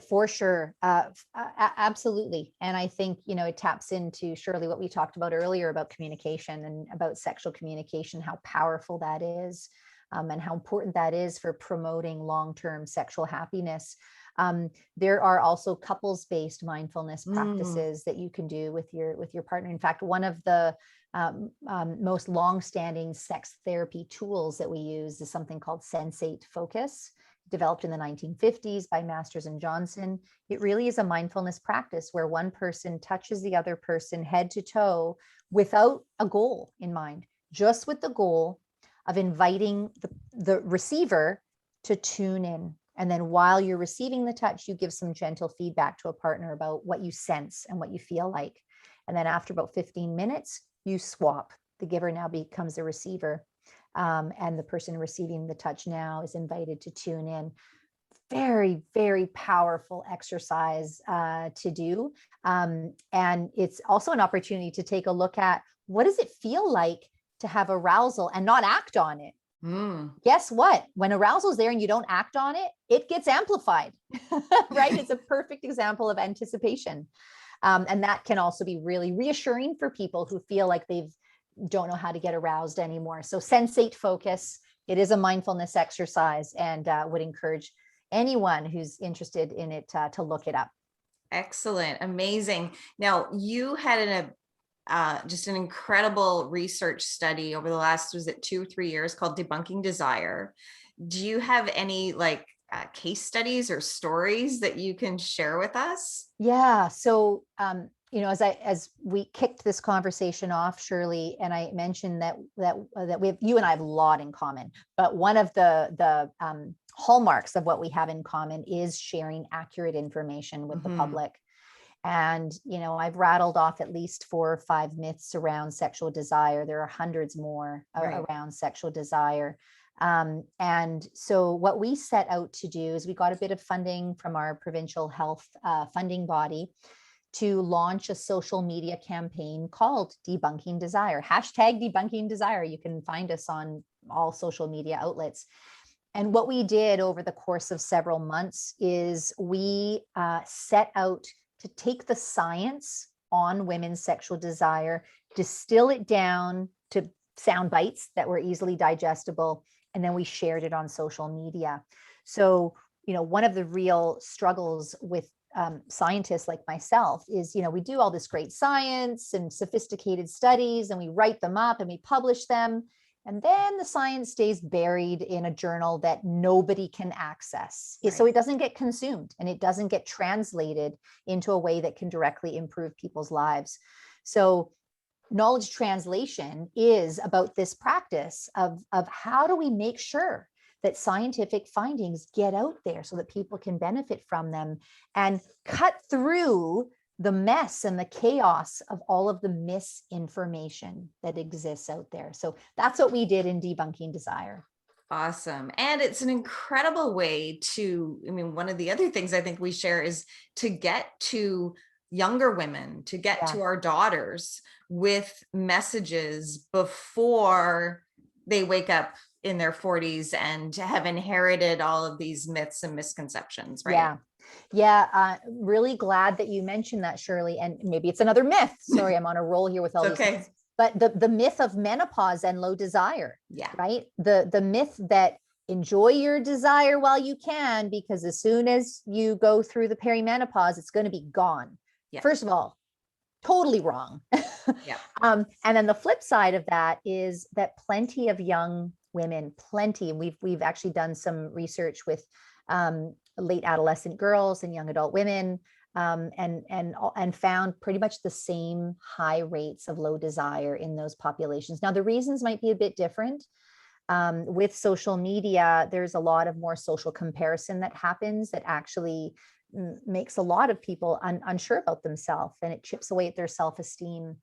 for sure. Absolutely. And I think, it taps into surely what we talked about earlier about communication and about sexual communication, how powerful that is, and how important that is for promoting long-term sexual happiness. There are also couples-based mindfulness practices that you can do with your partner. In fact, one of the most long-standing sex therapy tools that we use is something called sensate focus, developed in the 1950s by Masters and Johnson. It really is a mindfulness practice where one person touches the other person head to toe without a goal in mind, just with the goal of inviting the receiver to tune in. And then while you're receiving the touch, you give some gentle feedback to a partner about what you sense and what you feel like. And then after about 15 minutes, you swap. The giver now becomes the receiver. And the person receiving the touch now is invited to tune in. Very, very powerful exercise to do. And it's also an opportunity to take a look at, what does it feel like to have arousal and not act on it? Guess what? When arousal is there and you don't act on it, it gets amplified, right? It's a perfect example of anticipation. And that can also be really reassuring for people who feel like they don't know how to get aroused anymore. So sensate focus, it is a mindfulness exercise, and would encourage anyone who's interested in it to look it up. Excellent. Amazing. Now, you had just an incredible research study over the last, was it 2 or 3 years, called Debunking Desire. Do you have any case studies or stories that you can share with us? Yeah. So, as we kicked this conversation off, Shirley, and I mentioned that we have, you and I have a lot in common, but one of the hallmarks of what we have in common is sharing accurate information with the public. And, I've rattled off at least 4 or 5 myths around sexual desire. There are hundreds more around sexual desire. And so what we set out to do is we got a bit of funding from our provincial health funding body to launch a social media campaign called Debunking Desire, #Debunking Desire. You can find us on all social media outlets. And what we did over the course of several months is we set out to take the science on women's sexual desire, distill it down to sound bites that were easily digestible, and then we shared it on social media. So, one of the real struggles with scientists like myself is, we do all this great science and sophisticated studies, and we write them up and we publish them. And then the science stays buried in a journal that nobody can access. Right. So it doesn't get consumed and it doesn't get translated into a way that can directly improve people's lives. So knowledge translation is about this practice of how do we make sure that scientific findings get out there so that people can benefit from them and cut through the mess and the chaos of all of the misinformation that exists out there. So that's what we did in Debunking Desire. Awesome. And it's an incredible way to, one of the other things I think we share is to get to younger women, to get to our daughters with messages before they wake up in their 40s and have inherited all of these myths and misconceptions, right? Yeah. Really glad that you mentioned that, Shirley. And maybe it's another myth. Sorry, I'm on a roll here with all these myths. But the myth of menopause and low desire, right? The myth that enjoy your desire while you can, because as soon as you go through the perimenopause, it's going to be gone. First of all, totally wrong. And then the flip side of that is that plenty of young women, and we've actually done some research with late adolescent girls and young adult women, and found pretty much the same high rates of low desire in those populations. Now, the reasons might be a bit different. With social media, there's a lot of more social comparison that happens that actually makes a lot of people unsure about themselves, and it chips away at their self-esteem.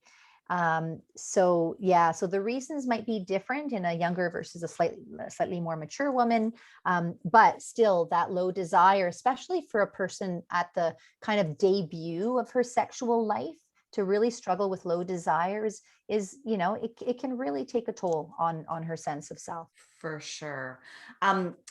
So the reasons might be different in a younger versus a slightly more mature woman. But still that low desire, especially for a person at the kind of debut of her sexual life, to really struggle with low desires is, it can really take a toll on her sense of self. For sure.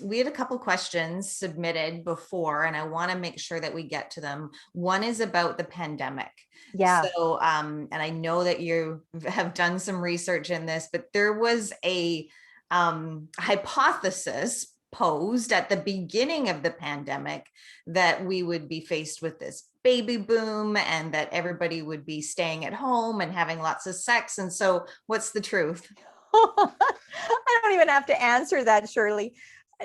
We had a couple questions submitted before, and I want to make sure that we get to them. One is about the pandemic. So, and I know that you have done some research in this, but there was a hypothesis posed at the beginning of the pandemic that we would be faced with this baby boom and that everybody would be staying at home and having lots of sex. And so what's the truth? I don't even have to answer that, Shirley.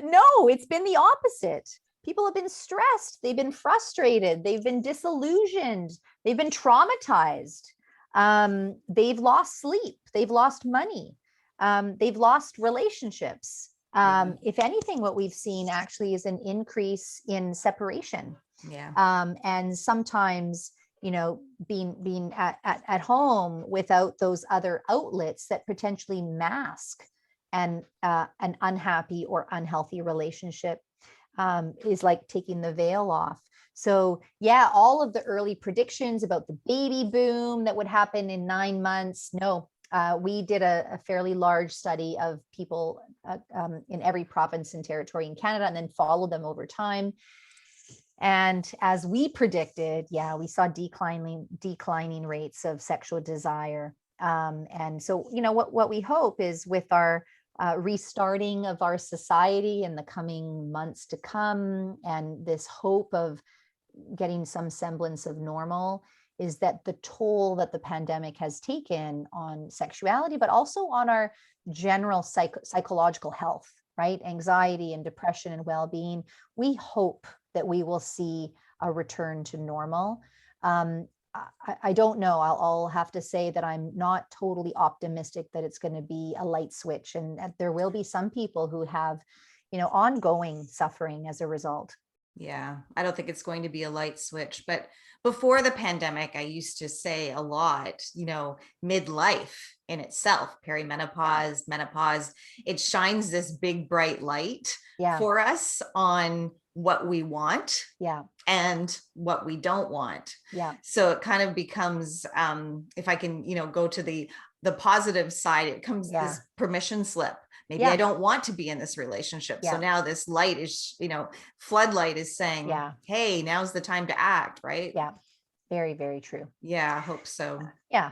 No, it's been the opposite. People have been stressed. They've been frustrated. They've been disillusioned. They've been traumatized. They've lost sleep. They've lost money. They've lost relationships. If anything, what we've seen actually is an increase in separation. And sometimes, being at home without those other outlets that potentially mask an unhappy or unhealthy relationship is like taking the veil off. So all of the early predictions about the baby boom that would happen in 9 months. No, we did a fairly large study of people in every province and territory in Canada, and then followed them over time. And as we predicted, we saw declining rates of sexual desire. And so, what we hope is with our restarting of our society in the coming months to come, and this hope of, getting some semblance of normal is that the toll that the pandemic has taken on sexuality, but also on our general psychological health, right? Anxiety and depression and well-being. We hope that we will see a return to normal. I don't know. I'll have to say that I'm not totally optimistic that it's going to be a light switch, and there will be some people who have, ongoing suffering as a result. Yeah, I don't think it's going to be a light switch, but before the pandemic, I used to say a lot, midlife in itself, perimenopause, menopause, it shines this big bright light for us on what we want and what we don't want. So it kind of becomes, if I can, go to the positive side, it comes this permission slip. Maybe I don't want to be in this relationship. So now this light is, floodlight is saying, hey, now's the time to act, right? Yeah. Very, very true. Yeah, I hope so.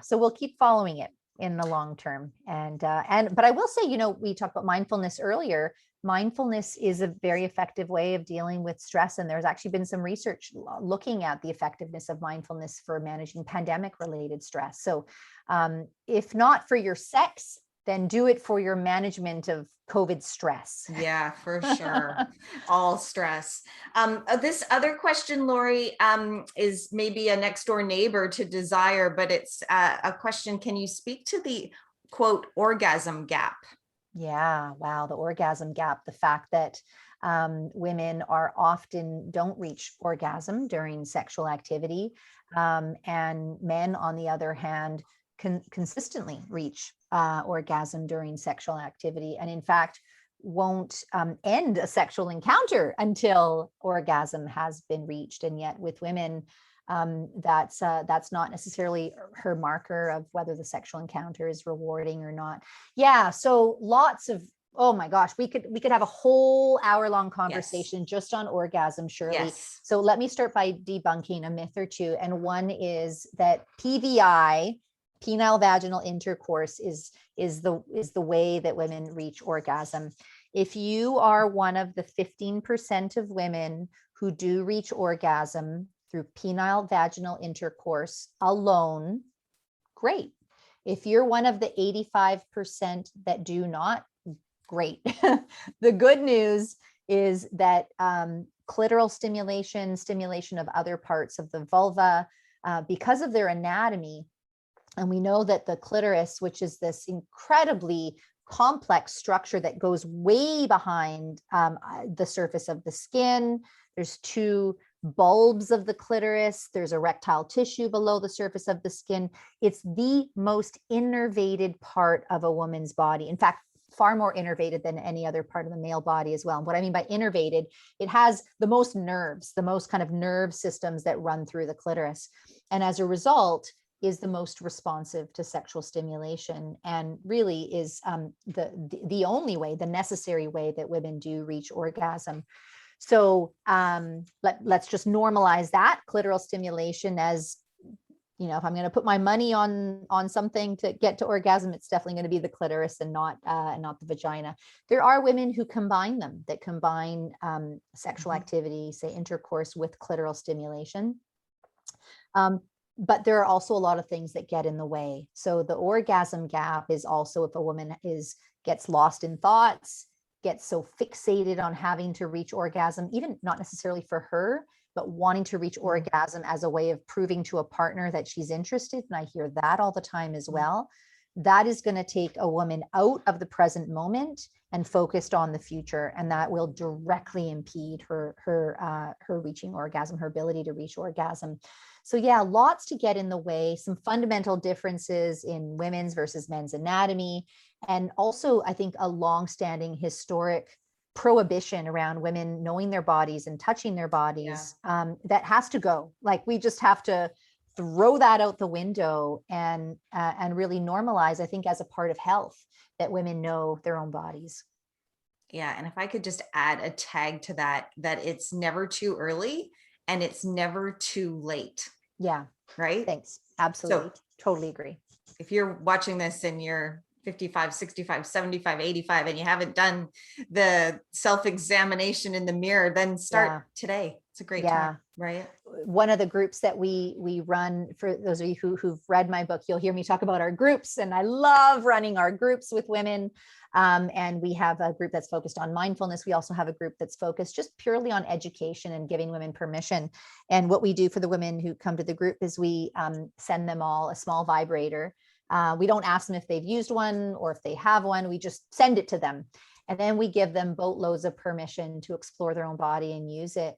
So we'll keep following it in the long term. But I will say, we talked about mindfulness earlier. Mindfulness is a very effective way of dealing with stress. And there's actually been some research looking at the effectiveness of mindfulness for managing pandemic related stress. So if not for your sex, then do it for your management of COVID stress. Yeah, for sure. All stress. This other question, Lori, is maybe a next door neighbor to Desire, but it's a question. Can you speak to the quote orgasm gap? Yeah, wow, the orgasm gap, the fact that women don't reach orgasm during sexual activity, and men, on the other hand, consistently reach orgasm during sexual activity, and in fact won't end a sexual encounter until orgasm has been reached. And yet with women, that's not necessarily her marker of whether the sexual encounter is rewarding or not. So lots of, oh my gosh, we could have a whole hour-long conversation just on orgasm, Shirley. So let me start by debunking a myth or two. And one is that PVI, penile vaginal intercourse, is the way that women reach orgasm. If you are one of the 15% of women who do reach orgasm through penile vaginal intercourse alone, great. If you're one of the 85% that do not, great. The good news is that clitoral stimulation of other parts of the vulva, because of their anatomy, and we know that the clitoris, which is this incredibly complex structure that goes way behind the surface of the skin. There's two bulbs of the clitoris. There's erectile tissue below the surface of the skin. It's the most innervated part of a woman's body. In fact, far more innervated than any other part of the male body as well. And what I mean by innervated, it has the most nerves, the most kind of nerve systems that run through the clitoris. And as a result, is the most responsive to sexual stimulation, and really is the only way, the necessary way that women do reach orgasm. So let's just normalize that clitoral stimulation as, if I'm going to put my money on something to get to orgasm, it's definitely going to be the clitoris and not the vagina. There are women who combine them, that combine sexual activity, say intercourse, with clitoral stimulation. But there are also a lot of things that get in the way. So the orgasm gap is also if a woman gets lost in thoughts, gets so fixated on having to reach orgasm, even not necessarily for her, but wanting to reach orgasm as a way of proving to a partner that she's interested. And I hear that all the time as well. That is going to take a woman out of the present moment and focused on the future. And that will directly impede her reaching orgasm, her ability to reach orgasm. So lots to get in the way, some fundamental differences in women's versus men's anatomy. And also, I think, a longstanding historic prohibition around women knowing their bodies and touching their bodies that has to go. Like, we just have to throw that out the window and really normalize, I think, as a part of health, that women know their own bodies. Yeah. And if I could just add a tag to that it's never too early and it's never too late. Yeah. Right. Thanks. Absolutely. So, totally agree. If you're watching this and you're 55, 65, 75, 85, and you haven't done the self-examination in the mirror, then start today. It's a great time, right? one of the groups that we run, for those of you who've read my book, you'll hear me talk about our groups, and I love running our groups with women. And we have a group that's focused on mindfulness. We also have a group that's focused just purely on education and giving women permission. And what we do for the women who come to the group is we send them all a small vibrator. We don't ask them if they've used one or if they have one. We just send it to them. And then we give them boatloads of permission to explore their own body and use it.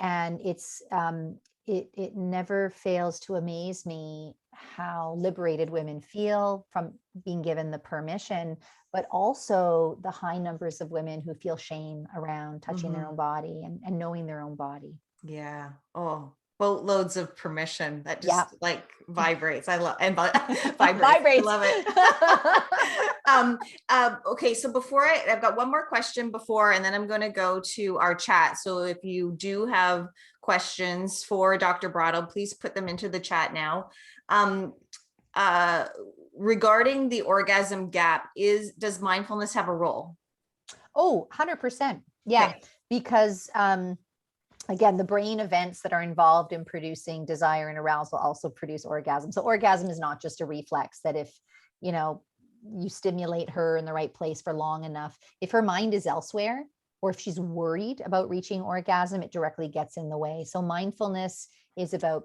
And it never fails to amaze me how liberated women feel from being given the permission, but also the high numbers of women who feel shame around touching their own body and knowing their own body. Yeah. Oh, boatloads of permission that just like vibrates. I love and vibrates. I love it. Okay, so before I've got one more question before, and then I'm going to go to our chat. So if you do have questions for Dr. Brotto, please put them into the chat now. Regarding the orgasm gap, does mindfulness have a role? Oh, 100%. Yeah, okay. Because again, the brain events that are involved in producing desire and arousal also produce orgasm. So orgasm is not just a reflex that if, you stimulate her in the right place for long enough, if her mind is elsewhere, or if she's worried about reaching orgasm, it directly gets in the way. So mindfulness is about,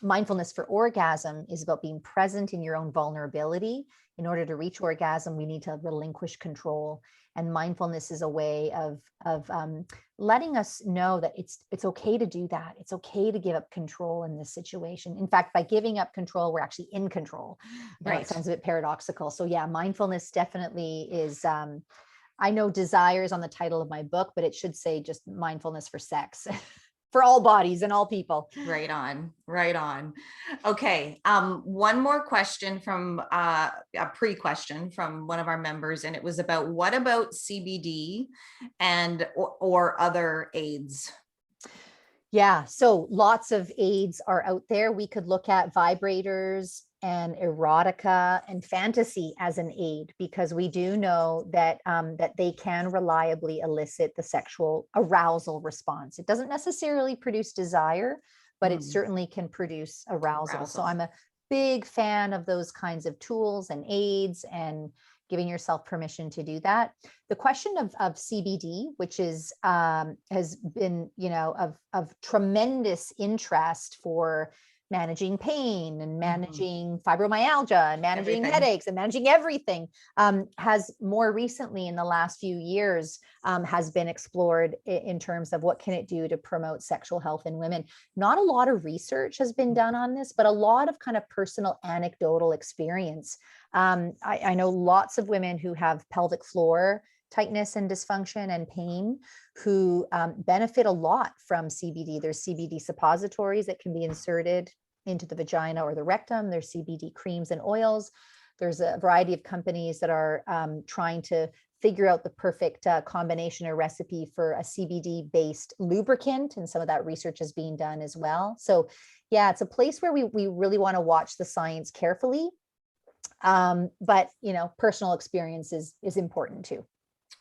mindfulness for orgasm is about being present in your own vulnerability. In order to reach orgasm, we need to relinquish control. And mindfulness is a way of letting us know that it's okay to do that. It's okay to give up control in this situation. In fact, by giving up control, we're actually in control. Right. It sounds a bit paradoxical. So yeah, mindfulness definitely is, I know desire is on the title of my book, but it should say just mindfulness for sex. For all bodies and all people. Right on, right on. Okay, one more question from a pre-question from one of our members, and it was about what about CBD and or other aids? Yeah, so lots of aids are out there. We could look at vibrators and erotica and fantasy as an aid, because we do know that that they can reliably elicit the sexual arousal response. It doesn't necessarily produce desire, but it certainly can produce arousal. So I'm a big fan of those kinds of tools and aids and giving yourself permission to do that. The question of CBD, which is has been, of tremendous interest for managing pain and managing fibromyalgia and managing headaches and managing everything, has more recently in the last few years has been explored in terms of what can it do to promote sexual health in women. Not a lot of research has been done on this, but a lot of kind of personal anecdotal experience. I know lots of women who have pelvic floor tightness and dysfunction and pain who benefit a lot from CBD. There's CBD suppositories that can be inserted into the vagina or the rectum. There's CBD creams and oils. There's a variety of companies that are trying to figure out the perfect combination or recipe for a CBD-based lubricant, and some of that research is being done as well. So yeah, it's a place where we really want to watch the science carefully. But personal experience is important too.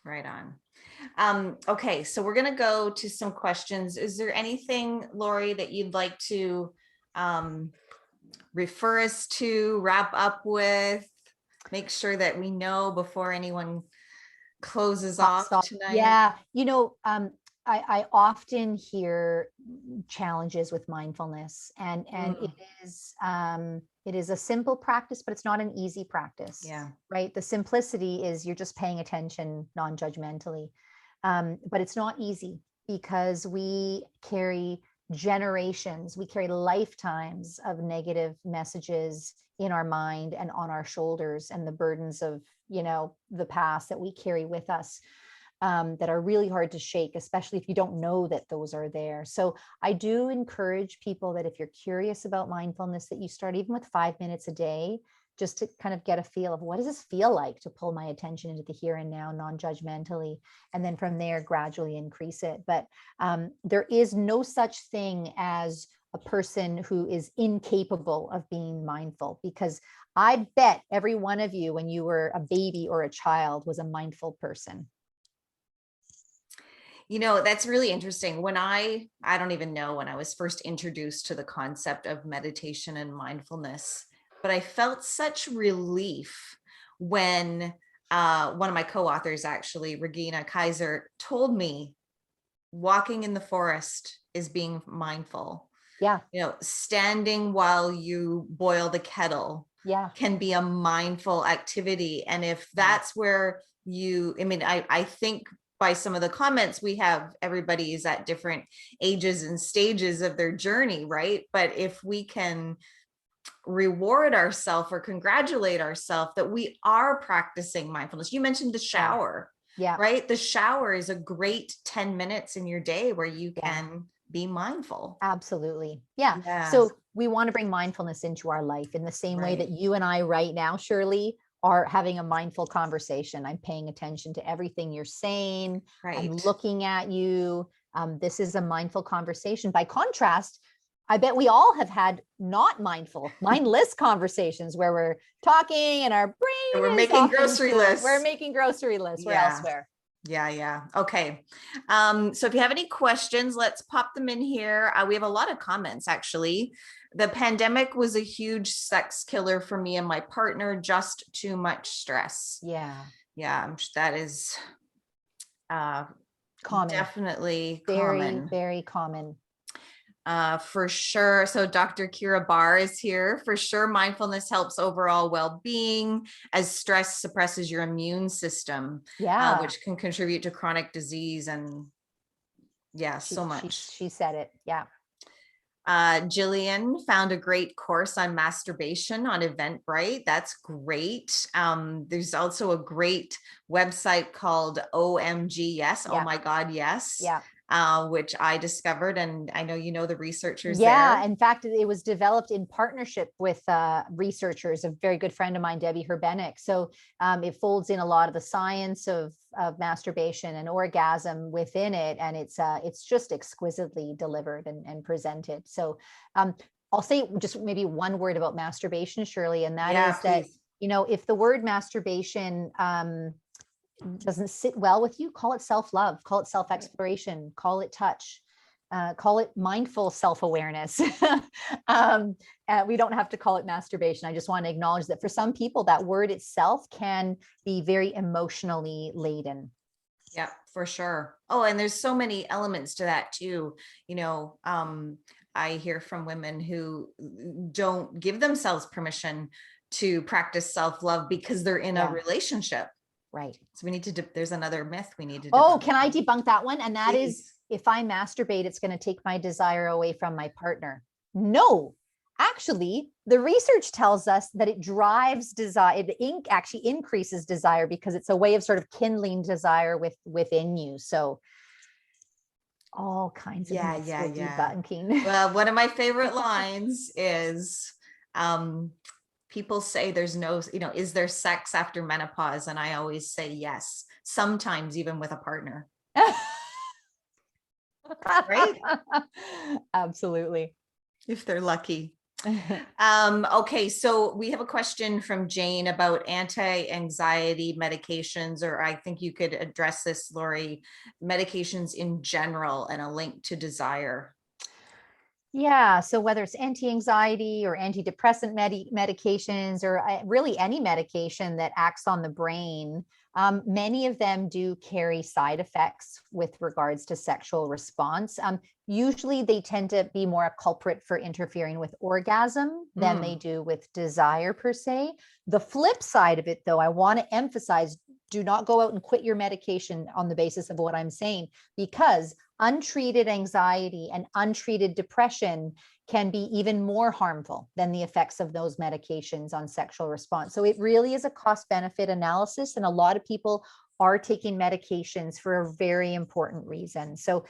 Right on. Okay, so we're going to go to some questions. Is there anything, Lori, that you'd like to refer us to, wrap up with, make sure that we know before anyone closes off tonight? Yeah, I often hear challenges with mindfulness, and it is a simple practice, but it's not an easy practice. Yeah. Right. The simplicity is you're just paying attention non-judgmentally, but it's not easy because we carry generations, we carry lifetimes of negative messages in our mind and on our shoulders, and the burdens of the past that we carry with us. That are really hard to shake, especially if you don't know that those are there. So I do encourage people that if you're curious about mindfulness, that you start even with 5 minutes a day, just to kind of get a feel of what does this feel like to pull my attention into the here and now non-judgmentally, and then from there gradually increase it. But there is no such thing as a person who is incapable of being mindful, because I bet every one of you, when you were a baby or a child, was a mindful person. That's really interesting. When I don't even know when I was first introduced to the concept of meditation and mindfulness, but I felt such relief when one of my co-authors, actually, Regina Kaiser, told me walking in the forest is being mindful. Yeah. Standing while you boil the kettle can be a mindful activity. And if that's where I think by some of the comments we have, everybody is at different ages and stages of their journey, right? But if we can reward ourselves or congratulate ourselves that we are practicing mindfulness. You mentioned the shower. Yeah. Right? The shower is a great 10 minutes in your day where you can be mindful. Absolutely. Yeah. So we want to bring mindfulness into our life in the same way that you and I right now, Shirley, are having a mindful conversation. I'm paying attention to everything you're saying. I'm looking at you. This is a mindful conversation. By contrast, I bet we all have had not mindless conversations where we're talking and our brain we're making grocery lists. We're making grocery lists. We're elsewhere. Yeah. Okay. So if you have any questions, let's pop them in here. We have a lot of comments, actually. The pandemic was a huge sex killer for me and my partner, just too much stress. Yeah. That is common. Definitely common. Very common. For sure. So Dr. Kira Barr is here. For sure, mindfulness helps overall well-being as stress suppresses your immune system, which can contribute to chronic disease and so much. She said it. Yeah. Jillian found a great course on masturbation on Eventbrite. That's great. There's also a great website called OMG Yes. Oh my God, yes. Yeah. Which I discovered, and I know the researchers there. Yeah, in fact, it was developed in partnership with researchers, a very good friend of mine, Debbie Herbenek. So it folds in a lot of the science of masturbation and orgasm within it, and it's just exquisitely delivered and presented. So I'll say just maybe one word about masturbation, Shirley, and that is that, if the word masturbation doesn't sit well with you, call it self-love, call it self-exploration, call it touch, call it mindful self-awareness. We don't have to call it masturbation. I just want to acknowledge that for some people, that word itself can be very emotionally laden. Yeah, for sure. Oh, and there's so many elements to that too. I hear from women who don't give themselves permission to practice self-love because they're in a relationship. Right. So we need to, there's another myth we need to debunk. Oh, can I debunk that one? And that is, if I masturbate, it's going to take my desire away from my partner. No, actually, the research tells us that it drives desire. It actually increases desire because it's a way of sort of kindling desire within you. So all kinds of myths with debunking. Well, one of my favorite lines is, people say there's no, is there sex after menopause? And I always say yes, sometimes even with a partner. Right? Absolutely. If they're lucky. Okay, so we have a question from Jane about anti-anxiety medications, or I think you could address this, Lori, medications in general and a link to desire. Yeah. So whether it's anti-anxiety or antidepressant medications, or really any medication that acts on the brain, many of them do carry side effects with regards to sexual response. Usually they tend to be more a culprit for interfering with orgasm than they do with desire per se. The flip side of it, though, I want to emphasize, do not go out and quit your medication on the basis of what I'm saying, because untreated anxiety and untreated depression can be even more harmful than the effects of those medications on sexual response. So it really is a cost-benefit analysis, and a lot of people are taking medications for a very important reason. So,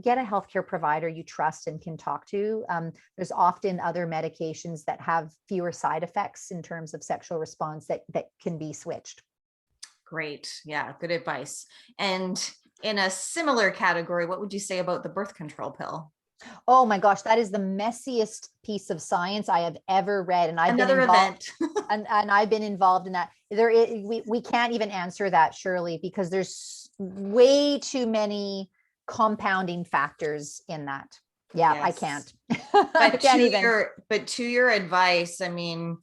get a healthcare provider you trust and can talk to. There's often other medications that have fewer side effects in terms of sexual response that can be switched. Great. Yeah, good advice. And in a similar category, what would you say about the birth control pill? Oh my gosh, that is the messiest piece of science I have ever read. And I've been involved, and I've been involved in that. We can't even answer that, Shirley, because there's way too many compounding factors in that. Yeah, yes. I can't. But to your advice, I mean,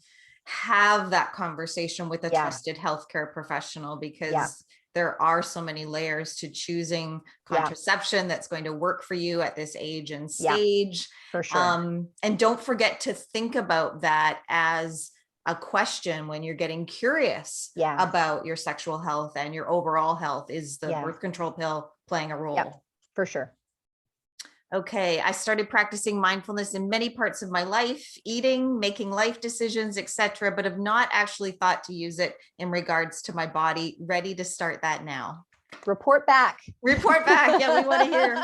have that conversation with a trusted healthcare professional, because there are so many layers to choosing contraception that's going to work for you at this age and stage. For sure. And don't forget to think about that as a question when you're getting curious about your sexual health and your overall health. Is the birth control pill playing a role? Yep, for sure. Okay, I started practicing mindfulness in many parts of my life, eating, making life decisions, etc., but have not actually thought to use it in regards to my body. Ready to start that now. Report back. Report back. Yeah, we want to hear.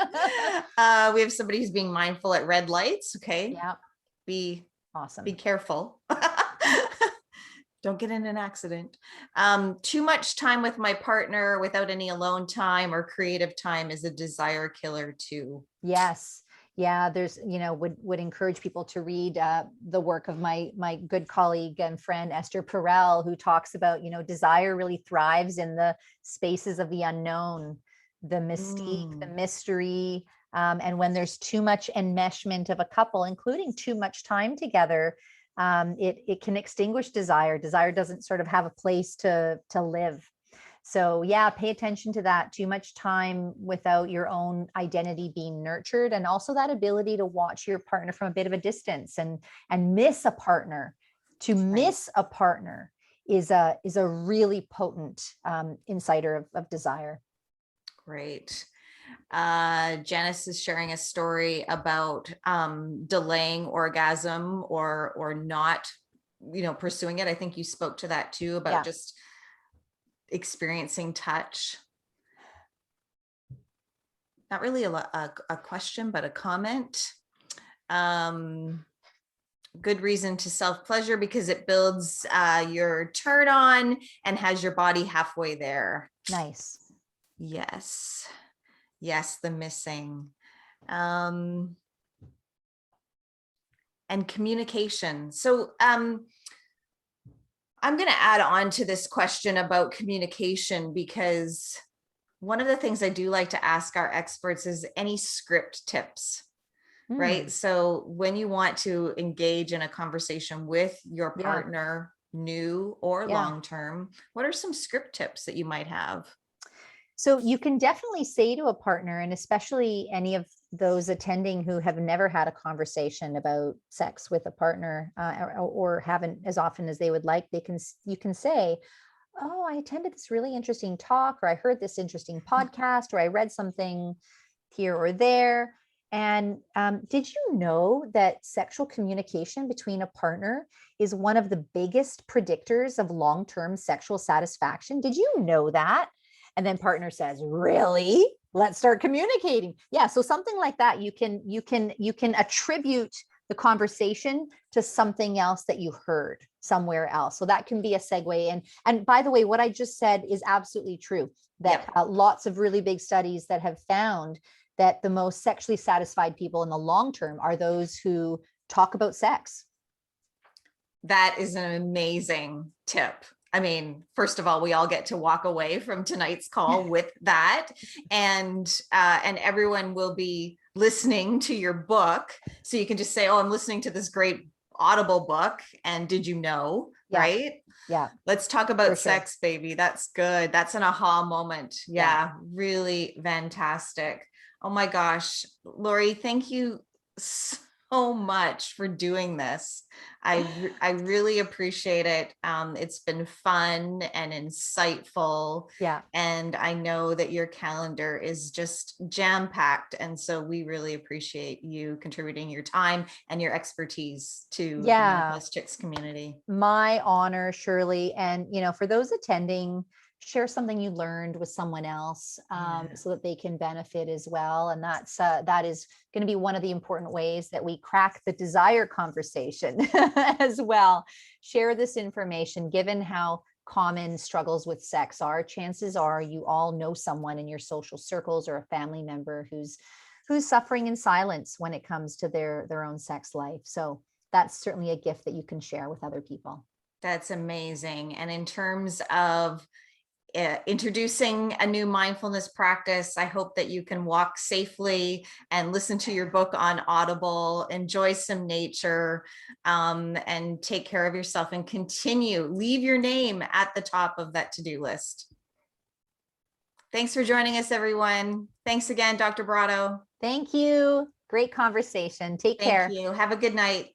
We have somebody who's being mindful at red lights. Okay. Yeah. Be awesome. Be careful. Don't get in an accident. Too much time with my partner without any alone time or creative time is a desire killer too. Yes. Yeah. There's, would encourage people to read the work of my good colleague and friend, Esther Perel, who talks about, desire really thrives in the spaces of the unknown, the mystique, the mystery. And when there's too much enmeshment of a couple, including too much time together, it can extinguish desire. Desire doesn't sort of have a place to live. So yeah, pay attention to that. Too much time without your own identity being nurtured, and also that ability to watch your partner from a bit of a distance and miss a partner. To miss a partner is a really potent insider of desire. Great. Janice is sharing a story about delaying orgasm or not, pursuing it. I think you spoke to that too, about just experiencing touch. Not really a question, but a comment. Good reason to self-pleasure because it builds your turn on and has your body halfway there. Nice. Yes, the missing. And communication. So I'm going to add on to this question about communication, because one of the things I do like to ask our experts is any script tips, right? So when you want to engage in a conversation with your partner, new or long-term, what are some script tips that you might have? So you can definitely say to a partner, and especially any of those attending who have never had a conversation about sex with a partner or haven't as often as they would like, you can say, oh, I attended this really interesting talk, or I heard this interesting podcast, or I read something here or there. And did you know that sexual communication between a partner is one of the biggest predictors of long-term sexual satisfaction? Did you know that? And then partner says, really? Let's start communicating. Yeah. So something like that, you can attribute the conversation to something else that you heard somewhere else. So that can be a segue. And by the way, what I just said is absolutely true, that lots of really big studies that have found that the most sexually satisfied people in the long term are those who talk about sex. That is an amazing tip. I mean, first of all, we all get to walk away from tonight's call with that, and everyone will be listening to your book. So you can just say, oh, I'm listening to this great Audible book. And did you know, right? Yeah. Let's talk about sex, baby. That's good. That's an aha moment. Yeah. Really fantastic. Oh my gosh, Lori, thank you so much for doing this. I really appreciate it. It's been fun and insightful. Yeah. And I know that your calendar is just jam-packed. And so we really appreciate you contributing your time and your expertise to the Manifest Chicks community. My honor, Shirley. And, for those attending, share something you learned with someone else so that they can benefit as well. And that is going to be one of the important ways that we crack the desire conversation as well. Share this information. Given how common struggles with sex are, chances are you all know someone in your social circles or a family member who's suffering in silence when it comes to their own sex life. So that's certainly a gift that you can share with other people. That's amazing. And in terms of introducing a new mindfulness practice. I hope that you can walk safely and listen to your book on Audible, enjoy some nature, and take care of yourself and leave your name at the top of that to-do list. Thanks for joining us, everyone. Thanks again, Dr. Brotto. Thank you. Great conversation. Take care. Thank you. Have a good night.